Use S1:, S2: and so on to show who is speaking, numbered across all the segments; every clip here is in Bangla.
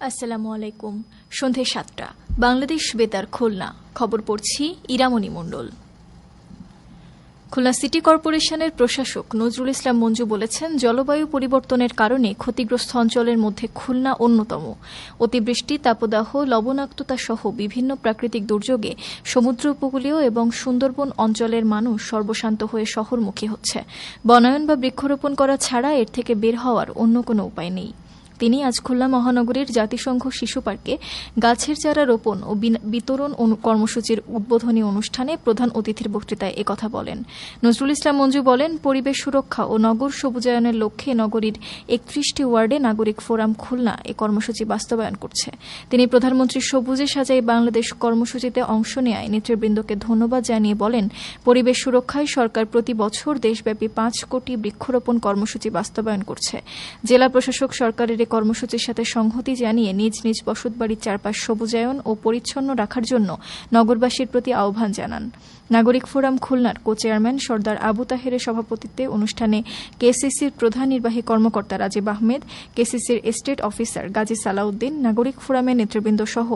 S1: আসসালামু আলাইকুম। সন্ধে ৭টা, বাংলাদেশ বেতার খুলনা। খবর পড়ছি ইরামণি মণ্ডল। খুলনা সিটি কর্পোরেশনের প্রশাসক নজরুল ইসলাম মঞ্জু বলেছেন, জলবায়ু পরিবর্তনের কারণে ক্ষতিগ্রস্ত অঞ্চলের মধ্যে খুলনা অন্যতম। অতিবৃষ্টি, তাপদাহ, লবণাক্ততা সহ বিভিন্ন প্রাকৃতিক দুর্যোগে সমুদ্র উপকূলীয় এবং সুন্দরবন অঞ্চলের মানুষ সর্বশান্ত হয়ে শহরমুখী হচ্ছে। বনায়ন বা বৃক্ষরোপণ করা ছাড়া এর থেকে বের হওয়ার অন্য কোনো উপায় নেই। তিনি আজ খুলনা মহানগরীর জাতিসংঘ শিশু পার্কে গাছের চারা রোপণ ও বিতরণ কর্মসূচির উদ্বোধনী অনুষ্ঠানে প্রধান অতিথির বক্তৃতায় একথা বলেন। নজরুল ইসলাম মঞ্জু বলেন, পরিবেশ সুরক্ষা ও নগর সবুজায়নের লক্ষ্যে নগরীর ৩১টি ওয়ার্ডে নাগরিক ফোরাম খুলনা এ কর্মসূচি বাস্তবায়ন করছে। তিনি প্রধানমন্ত্রী সবুজে সাজাই বাংলাদেশ কর্মসূচিতে অংশ নেয় নেতৃবৃন্দকে ধন্যবাদ জানিয়ে বলেন, পরিবেশ সুরক্ষায় সরকার প্রতি বছর দেশব্যাপী ৫ কোটি বৃক্ষরোপণ কর্মসূচি বাস্তবায়ন করছে। জেলা প্রশাসক সরকারের কর্মসূচির সাথে সংহতি জানিয়ে নিজ নিজ বসতবাড়ির চারপাশ সবুজায়ন ও পরিচ্ছন্ন রাখার জন্য নগরবাসীর প্রতি আহ্বান জানান। নাগরিক ফোরাম খুলনার কো চেয়ারম্যান সর্দার আবু তাহেরের সভাপতিত্বে অনুষ্ঠানে কেসিসির প্রধান নির্বাহী কর্মকর্তা রাজীব আহমেদ, কেসিসির এস্টেট অফিসার গাজী সালাউদ্দিন, নাগরিক ফোরামের নেতৃবৃন্দ সহ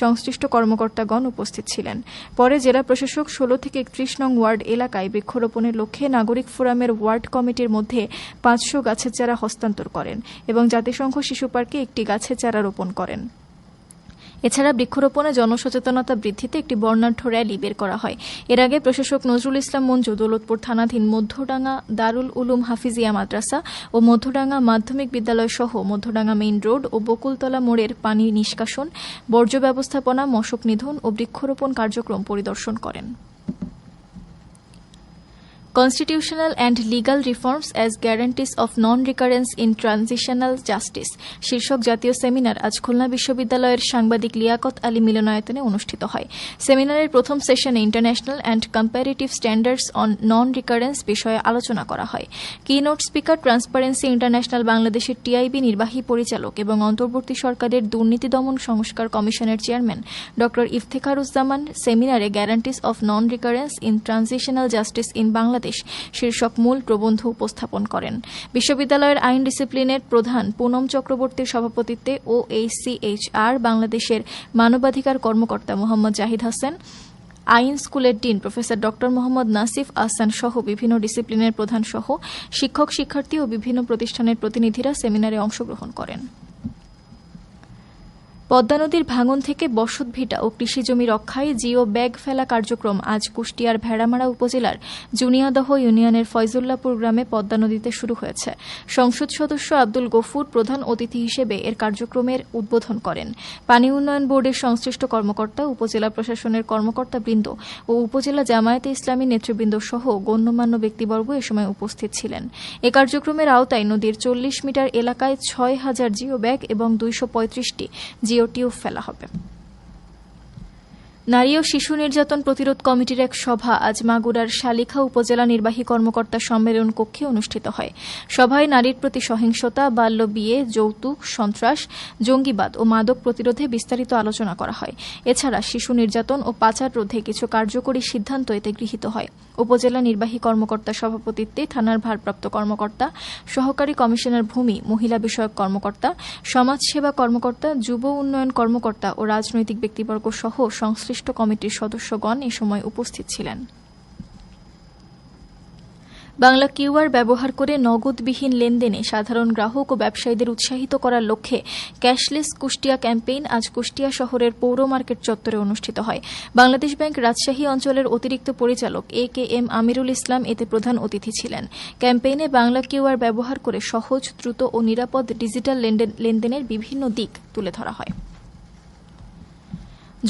S1: সংশ্লিষ্ট কর্মকর্তাগণ উপস্থিত ছিলেন। পরে জেলা প্রশাসক ১৬ থেকে ৩১ নং ওয়ার্ড এলাকায় বৃক্ষরোপণের লক্ষ্যে নাগরিক ফোরামের ওয়ার্ড কমিটির মধ্যে ৫০০ গাছের চারা হস্তান্তর করেন এবং জাতিসংঘ শিশু পার্কে একটি গাছের চারা রোপণ করেন। এছাড়া বৃক্ষরোপণে জনসচেতনতা বৃদ্ধিতে একটি বর্ণাঢ্য র্যালি বের করা হয়। এর আগে প্রশাসক নজরুল ইসলাম মঞ্জু দৌলতপুর থানাধীন মধ্যডাঙ্গা দারুল উলুম হাফিজিয়া মাদ্রাসা ও মধ্যডাঙ্গা মাধ্যমিক বিদ্যালয় সহ মধ্যডাঙ্গা মেইন রোড ও বকুলতলা মোড়ের পানি নিষ্কাশন, বর্জ্য ব্যবস্থাপনা, মশক নিধন ও বৃক্ষরোপণ কার্যক্রম পরিদর্শন করেন। Constitutional and Legal Reforms as Guarantees of Non-Recurrence in Transitional Justice শীর্ষক জাতীয় সেমিনার আজ খুলনা বিশ্ববিদ্যালয়ের সাংবাদিক লিয়াকত আলী মিলনায়তনে অনুষ্ঠিত হয়। সেমিনারের প্রথম সেশনে international and comparative standards on non recurrence বিষয়ে আলোচনা করা হয়। কিনোট স্পিকার ট্রান্সপারেন্সি ইন্টারন্যাশনাল বাংলাদেশের টিআইবি নির্বাহী পরিচালক এবং অন্তর্বর্তী সরকারের দুর্নীতি দমন সংস্কার কমিশনের চেয়ারম্যান ড ইফতেখারুজ্জামান সেমিনারে গ্যারান্টিস of non recurrence in transitional justice in Bangladesh শীর্ষক মূল প্রবন্ধ উপস্থাপন করেন। বিশ্ববিদ্যালয়ের আইন ডিসিপ্লিনের প্রধান পুনম চক্রবর্তীর সভাপতিত্বে OACHR বাংলাদেশের মানবাধিকার কর্মকর্তা মোহাম্মদ জাহিদ হাসান, আইন স্কুলের ডিন প্রফেসর ড মোহাম্মদ নাসিফ আহসান সহ বিভিন্ন ডিসিপ্লিনের প্রধান সহ শিক্ষক, শিক্ষার্থী ও বিভিন্ন প্রতিষ্ঠানের প্রতিনিধিরা সেমিনারে অংশগ্রহণ করেন। পদ্মা নদীর ভাঙন থেকে বসতভিটা ও কৃষিজমি রক্ষায় জিও ব্যাগ ফেলা কার্যক্রম আজ কুষ্টিয়ার ভেড়ামারা উপজেলার জুনিয়াদহ ইউনিয়নের ফয়জুল্লাপুর গ্রামে পদ্মা নদীতে শুরু হয়েছে। সংসদ সদস্য আব্দুল গফুর প্রধান অতিথি হিসেবে এর কার্যক্রমের উদ্বোধন করেন। পানি উন্নয়ন বোর্ডের সংশ্লিষ্ট কর্মকর্তা, উপজেলা প্রশাসনের কর্মকর্তাবৃন্দ ও উপজেলা জামায়াতে ইসলামী নেতৃবৃন্দ সহ গণ্যমান্য ব্যক্তিবর্গ এ সময় উপস্থিত ছিলেন। এ কার্যক্রমের আওতায় নদীর ৪০ মিটার এলাকায় ৬,০০০ জিও ব্যাগ এবং ২৩৫টি জিও টিউব ফেলা হবে। নারী ও শিশু নির্যাতন প্রতিরোধ কমিটির এক সভা আজ মাগুরার শালিখা উপজেলা নির্বাহী কর্মকর্তা সম্মেলন কক্ষে অনুষ্ঠিত হয়। সভায় নারীর প্রতি সহিংসতা, বাল্য বিয়ে, যৌতুক, সন্ত্রাস, জঙ্গিবাদ ও মাদক প্রতিরোধে বিস্তারিত আলোচনা করা হয়। এছাড়া শিশু নির্যাতন ও পাচার রোধে কিছু কার্যকরী সিদ্ধান্ত এতে গৃহীত হয়। উপজেলা নির্বাহী কর্মকর্তার সভাপতিত্বে থানার ভারপ্রাপ্ত কর্মকর্তা, সহকারী কমিশনার ভূমি, মহিলা বিষয়ক কর্মকর্তা, সমাজসেবা কর্মকর্তা, যুব উন্নয়ন কর্মকর্তা ও রাজনৈতিক ব্যক্তিবর্গ সহ সংশ্লিষ্ট কমিটির সদস্যগণ এ সময় উপস্থিত ছিলেন। বাংলা কিউআর ব্যবহার করে নগদবিহীন লেনদেনে সাধারণ গ্রাহক ও ব্যবসায়ীদের উৎসাহিত করার লক্ষ্যে ক্যাশলেস কুষ্টিয়া ক্যাম্পেইন আজ কুষ্টিয়া শহরের পৌর মার্কেট চত্বরে অনুষ্ঠিত হয়। বাংলাদেশ ব্যাংক রাজশাহী অঞ্চলের অতিরিক্ত পরিচালক AKM আমিরুল ইসলাম এতে প্রধান অতিথি ছিলেন। ক্যাম্পেইনে বাংলা কিউআর ব্যবহার করে সহজ, দ্রুত ও নিরাপদ ডিজিটাল লেনদেনের বিভিন্ন দিক তুলে ধরা হয়।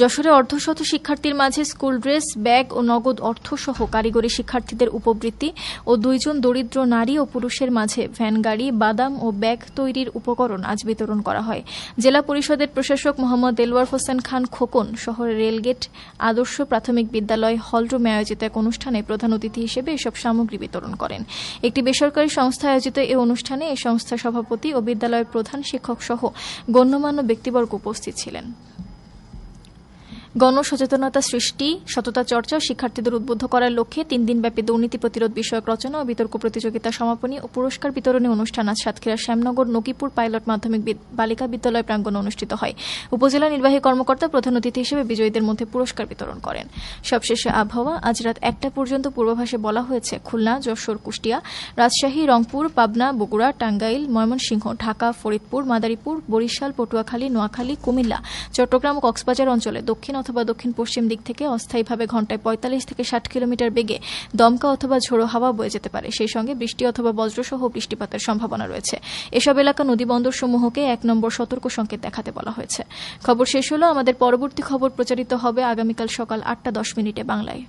S1: যশোরে অর্ধশত শিক্ষার্থীর মাঝে স্কুল ড্রেস, ব্যাগ ও নগদ অর্থসহ কারিগরি শিক্ষার্থীদের উপবৃত্তি ও 2 জন দরিদ্র নারী ও পুরুষের মাঝে ভ্যানগাড়ি, বাদাম ও ব্যাগ তৈরির উপকরণ আজ বিতরণ করা হয়। জেলা পরিষদের প্রশাসক মোহাম্মদ দেলওয়ার হোসেন খান খোকন শহরের রেলগেট আদর্শ প্রাথমিক বিদ্যালয় হলরুমে আয়োজিত এক অনুষ্ঠানে প্রধান অতিথি হিসেবে এসব সামগ্রী বিতরণ করেন। একটি বেসরকারি সংস্থা আয়োজিত এই অনুষ্ঠানে এই সংস্থার সভাপতি ও বিদ্যালয়ের প্রধান শিক্ষক সহ গণ্যমান্য ব্যক্তিবর্গ উপস্থিত ছিলেন। গণসচেতনতা সৃষ্টি, সততা চর্চা, শিক্ষার্থীদের উদ্বুদ্ধ করার লক্ষ্যে 3 দিনব্যাপী দুর্নীতি প্রতিরোধ বিষয়ক রচনা ও বিতর্ক প্রতিযোগিতা সমাপনী ও পুরস্কার বিতরণী অনুষ্ঠান আজ সাতক্ষীরার শ্যামনগর নকিপুর পাইলট মাধ্যমিক বালিকা বিদ্যালয় প্রাঙ্গণে অনুষ্ঠিত হয়। উপজেলা নির্বাহী কর্মকর্তা প্রধান অতিথি হিসেবে বিজয়ীদের মধ্যে পুরস্কার বিতরণ করেন। সবশেষে আবহাওয়া। আজ রাত 1টা পর্যন্ত পূর্বাভাসে বলা হয়েছে খুলনা, যশোর, কুষ্টিয়া, রাজশাহী, রংপুর, পাবনা, বগুড়া, টাঙ্গাইল, ময়মনসিংহ, ঢাকা, ফরিদপুর, মাদারীপুর, বরিশাল, পটুয়াখালী, নোয়াখালী, কুমিল্লা, চট্টগ্রাম ও কক্সবাজার অঞ্চলে দক্ষিণ অথবা দক্ষিণ পশ্চিম দিক থেকে অস্থায়ীভাবে ঘণ্টায় 45 থেকে 60 কিলোমিটার বেগে দমকা অথবা ঝোড়ো হাওয়া বয়ে যেতে পারে। সেই সঙ্গে বৃষ্টি অথবা বজ্রসহ বৃষ্টিপাতের সম্ভাবনা রয়েছে। এসব এলাকা নদী বন্দর সমূহকে 1 নম্বর সতর্ক সংকেত দেখাতে বলা হয়েছে। খবর শেষ হলো। আমাদের পরবর্তী খবর প্রচারিত হবে আগামীকাল সকাল 8টা 10 মিনিটে বাংলায়।